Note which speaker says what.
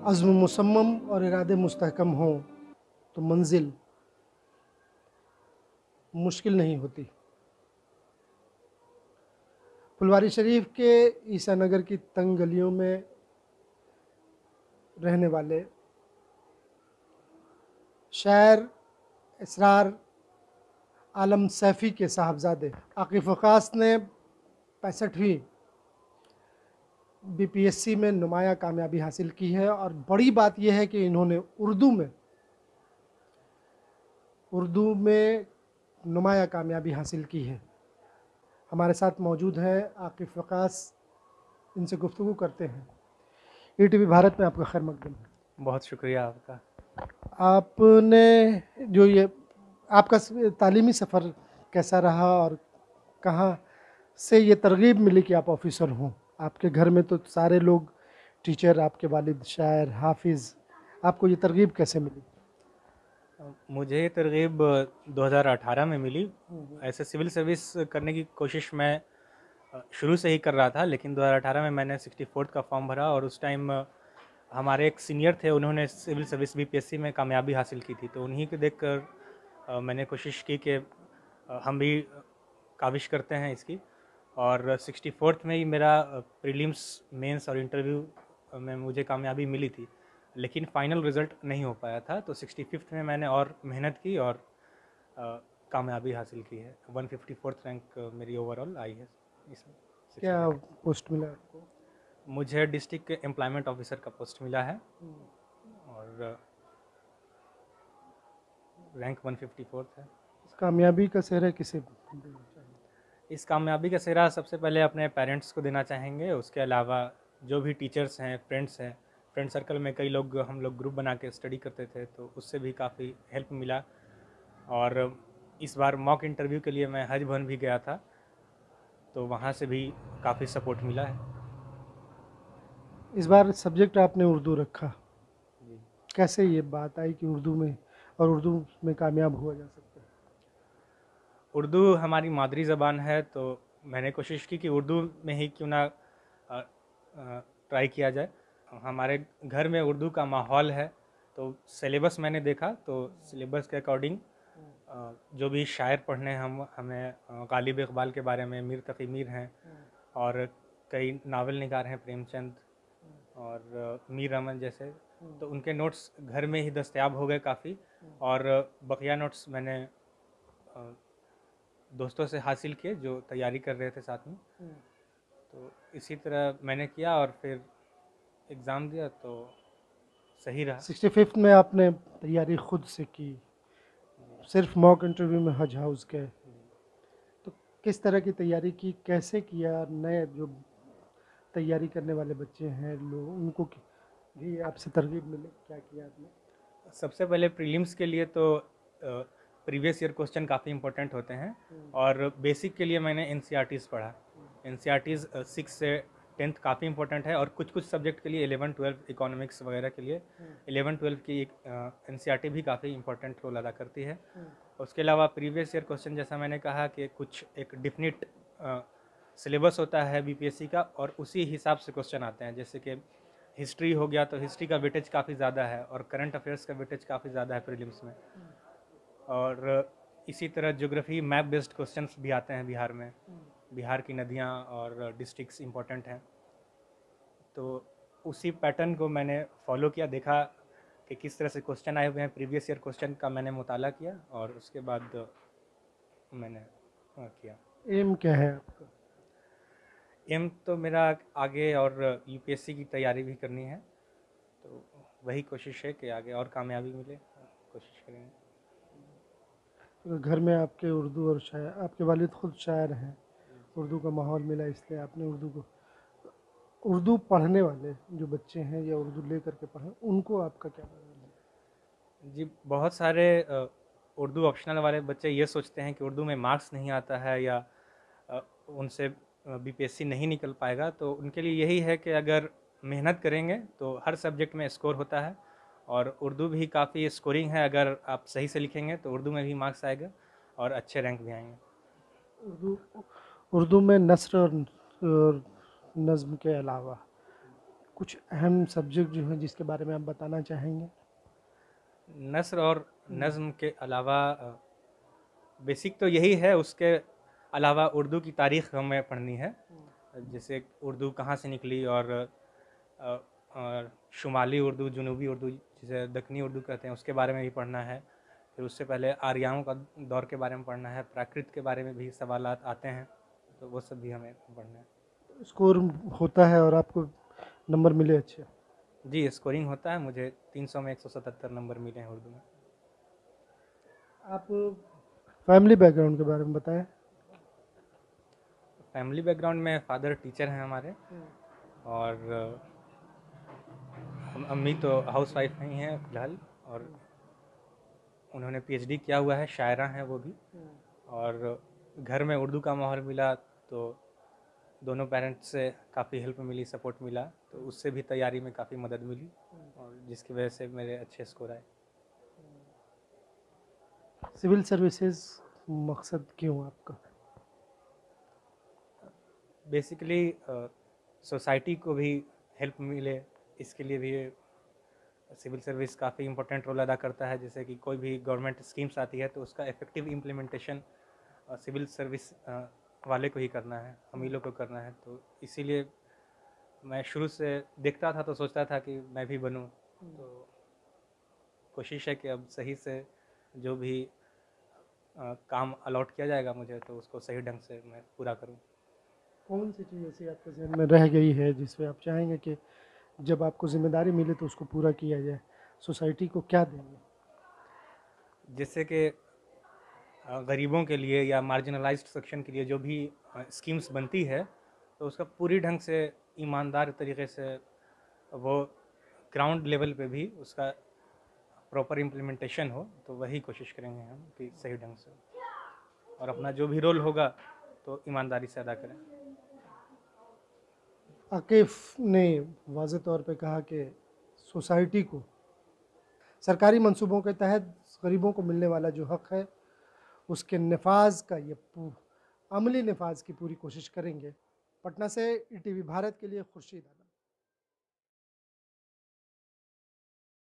Speaker 1: अज़्म मुसम्मम और इरादे मुस्तहकम हों तो मंजिल मुश्किल नहीं होती। फुलवारी शरीफ के ईसा नगर की तंग गलियों में रहने वाले शायर इसरार आलम सैफ़ी के साहबजादे आकिफ़ वक़ास ने 65वीं बीपीएससी में नुमाया कामयाबी हासिल की है। और बड़ी बात यह है कि इन्होंने उर्दू में नुमाया कामयाबी हासिल की है। हमारे साथ मौजूद है आकिफ़ वक़ास, इनसे गुफ्तगू करते हैं। ईटीवी भारत में आपका खैर मकदम है।
Speaker 2: बहुत शुक्रिया आपका।
Speaker 1: आपने जो ये आपका तालीमी सफ़र कैसा रहा और कहाँ से ये तरगीब मिली कि आप ऑफ़िसर हों? आपके घर में तो सारे लोग टीचर, आपके वालिद शायर, हाफिज़, आपको ये तरगीब कैसे मिली?
Speaker 2: मुझे ये तरगीब 2018 में मिली। ऐसे सिविल सर्विस करने की कोशिश मैं शुरू से ही कर रहा था, लेकिन 2018 में मैंने 64th का फॉर्म भरा और उस टाइम हमारे एक सीनियर थे, उन्होंने सिविल सर्विस बीपीएससी में कामयाबी हासिल की थी, तो उन्हीं को देखकर मैंने कोशिश की कि हम भी काविश करते हैं इसकी। और 64th में ही मेरा प्रीलिम्स, मेंस और इंटरव्यू में मुझे कामयाबी मिली थी, लेकिन फाइनल रिज़ल्ट नहीं हो पाया था। तो 65th में मैंने और मेहनत की और कामयाबी हासिल की है। 154th रैंक मेरी ओवरऑल आई है इसमें।
Speaker 1: क्या
Speaker 2: 65
Speaker 1: पोस्ट मिला आपको?
Speaker 2: मुझे डिस्ट्रिक्ट एम्प्लॉयमेंट ऑफिसर का पोस्ट मिला है और रैंक 154th है।
Speaker 1: इस कामयाबी का सेहरा किसे देना चाहिए?
Speaker 2: इस कामयाबी का सिरा सबसे पहले अपने पेरेंट्स को देना चाहेंगे। उसके अलावा जो भी टीचर्स हैं, फ्रेंड्स हैं, फ्रेंड सर्कल में कई लोग, हम लोग ग्रुप बना के स्टडी करते थे, तो उससे भी काफ़ी हेल्प मिला। और इस बार मॉक इंटरव्यू के लिए मैं हज भवन भी गया था, तो वहाँ से भी काफ़ी सपोर्ट मिला है।
Speaker 1: इस बार सब्जेक्ट आपने उर्दू रखा,
Speaker 2: जी।
Speaker 1: कैसे ये बात आई कि उर्दू में कामयाब हुआ जा सकता है?
Speaker 2: उर्दू हमारी मादरी ज़बान है, तो मैंने कोशिश की कि उर्दू में ही क्यों ना ट्राई किया जाए। हमारे घर में उर्दू का माहौल है, तो सिलेबस मैंने देखा, तो सिलेबस के अकॉर्डिंग जो भी शायर पढ़ने हमें गालिब इकबाल के बारे में, मीर तक़ी मीर हैं और कई नावल निगार हैं, प्रेमचंद और मीर अमन जैसे, तो उनके नोट्स घर में ही दस्तयाब हो गए काफ़ी। और बकिया नोट्स मैंने दोस्तों से हासिल किए जो तैयारी कर रहे थे साथ में। तो इसी तरह मैंने किया और फिर एग्ज़ाम दिया तो सही रहा।
Speaker 1: 65th में आपने तैयारी खुद से की, सिर्फ मॉक इंटरव्यू में हज हाउस गए, तो किस तरह की तैयारी की, कैसे किया? नए जो तैयारी करने वाले बच्चे हैं लोग, उनको भी आपसे तरगीब मिले, क्या किया आपने?
Speaker 2: सबसे पहले प्रीलिम्स के लिए तो प्रीवियस ईयर क्वेश्चन काफ़ी इंपॉर्टेंट होते हैं, और बेसिक के लिए मैंने एनसीईआरटीज़ पढ़ा। एनसीईआरटीज़ 6 से 10th काफ़ी इंपॉर्टेंट है, और कुछ कुछ सब्जेक्ट के लिए 11-12 इकोनॉमिक्स वगैरह के लिए 11-12 की एनसीईआरटी भी काफ़ी इंपॉर्टेंट रोल अदा करती है। उसके अलावा प्रीवियस ईयर क्वेश्चन, जैसा मैंने कहा कि कुछ एक डिफिनिट सिलेबस होता है बीपीएससी का, और उसी हिसाब से क्वेश्चन आते हैं। जैसे कि हिस्ट्री हो गया, तो हिस्ट्री का वेटेज काफ़ी ज़्यादा है, और करंट अफेयर्स का वेटेज काफ़ी ज़्यादा है प्रीलिम्स में। और इसी तरह ज्योग्राफी, मैप बेस्ड क्वेश्चंस भी आते हैं बिहार में। बिहार की नदियाँ और डिस्ट्रिक्ट्स इंपॉर्टेंट हैं, तो उसी पैटर्न को मैंने फॉलो किया, देखा कि किस तरह से क्वेश्चन आए हुए हैं। प्रीवियस ईयर क्वेश्चन का मैंने मुताला किया और उसके बाद मैंने किया।
Speaker 1: एम क्या है आपका?
Speaker 2: एम तो मेरा आगे और यूपीएससी की तैयारी भी करनी है, तो वही कोशिश है कि आगे और कामयाबी मिले, कोशिश करेंगे।
Speaker 1: तो घर में आपके उर्दू और शायर, आपके वालिद खुद शायर हैं, उर्दू का माहौल मिला इसलिए आपने उर्दू पढ़ने वाले जो बच्चे हैं या उर्दू ले करके पढ़ें, उनको आपका क्या पैगाम है?
Speaker 2: जी, बहुत सारे उर्दू ऑप्शनल वाले बच्चे ये सोचते हैं कि उर्दू में मार्क्स नहीं आता है, या उनसे बीपीएससी नहीं निकल पाएगा। तो उनके लिए यही है कि अगर मेहनत करेंगे तो हर सब्जेक्ट में स्कोर होता है, और उर्दू भी काफ़ी स्कोरिंग है। अगर आप सही से लिखेंगे तो उर्दू में भी मार्क्स आएगा और अच्छे रैंक भी आएंगे।
Speaker 1: उर्दू उर्दू में नस्र और नज़्म के अलावा कुछ अहम सब्जेक्ट जो हैं जिसके बारे में आप बताना चाहेंगे?
Speaker 2: नस्र और नज़्म के अलावा बेसिक तो यही है, उसके अलावा उर्दू की तारीख़ हमें पढ़नी है, जैसे उर्दू कहाँ से निकली, और शुमाली उर्दू, जुनूबी उर्दू, जिसे दक्कनी उर्दू कहते हैं, उसके बारे में भी पढ़ना है। फिर उससे पहले आर्यों का दौर के बारे में पढ़ना है, प्राकृत के बारे में भी सवालात आते हैं, तो वो सब भी हमें पढ़ना है।
Speaker 1: स्कोर होता है और आपको नंबर मिले अच्छे?
Speaker 2: जी, स्कोरिंग होता है, मुझे 300 में 177 नंबर मिले हैं उर्दू में।
Speaker 1: आप फैमिली बैकग्राउंड के बारे में बताएं।
Speaker 2: फैमिली बैकग्राउंड में फादर टीचर हैं हमारे, और अम्मी तो हाउस वाइफ नहीं हैं फिलहाल, और उन्होंने पीएचडी किया हुआ है, शायरा हैं वो भी। और घर में उर्दू का माहौल मिला तो दोनों पेरेंट्स से काफ़ी हेल्प मिली, सपोर्ट मिला, तो उससे भी तैयारी में काफ़ी मदद मिली, और जिसकी वजह से मेरे अच्छे स्कोर आए।
Speaker 1: सिविल सर्विसेज मकसद क्यों आपका?
Speaker 2: बेसिकली सोसाइटी को भी हेल्प मिले, इसके लिए भी सिविल सर्विस काफ़ी इंपॉर्टेंट रोल अदा करता है। जैसे कि कोई भी गवर्नमेंट स्कीम्स आती है तो उसका इफेक्टिव इम्प्लीमेंटेशन सिविल सर्विस वाले को ही करना है, हम ही लोग को करना है। तो इसीलिए मैं शुरू से देखता था तो सोचता था कि मैं भी बनूं, तो कोशिश है कि अब सही से जो भी काम अलॉट किया जाएगा मुझे, तो उसको सही ढंग से मैं पूरा करूं।
Speaker 1: कौन सी चीज़ ऐसी आपके जहन में रह गई है जिसमें आप चाहेंगे कि जब आपको जिम्मेदारी मिले तो उसको पूरा किया जाए? सोसाइटी को क्या देंगे?
Speaker 2: जैसे कि गरीबों के लिए या मार्जिनलाइज्ड सेक्शन के लिए जो भी स्कीम्स बनती है, तो उसका पूरी ढंग से ईमानदार तरीके से वो ग्राउंड लेवल पे भी उसका प्रॉपर इम्प्लीमेंटेशन हो, तो वही कोशिश करेंगे हम कि सही ढंग से, और अपना जो भी रोल होगा तो ईमानदारी से अदा करें।
Speaker 1: आकिफ ने वाज़ेह तौर पे कहा कि सोसाइटी को सरकारी मंसूबों के तहत गरीबों को मिलने वाला जो हक़ है उसके नफाज का अमली नफाज की पूरी कोशिश करेंगे। पटना से ईटीवी भारत के लिए खुर्शीद आलम।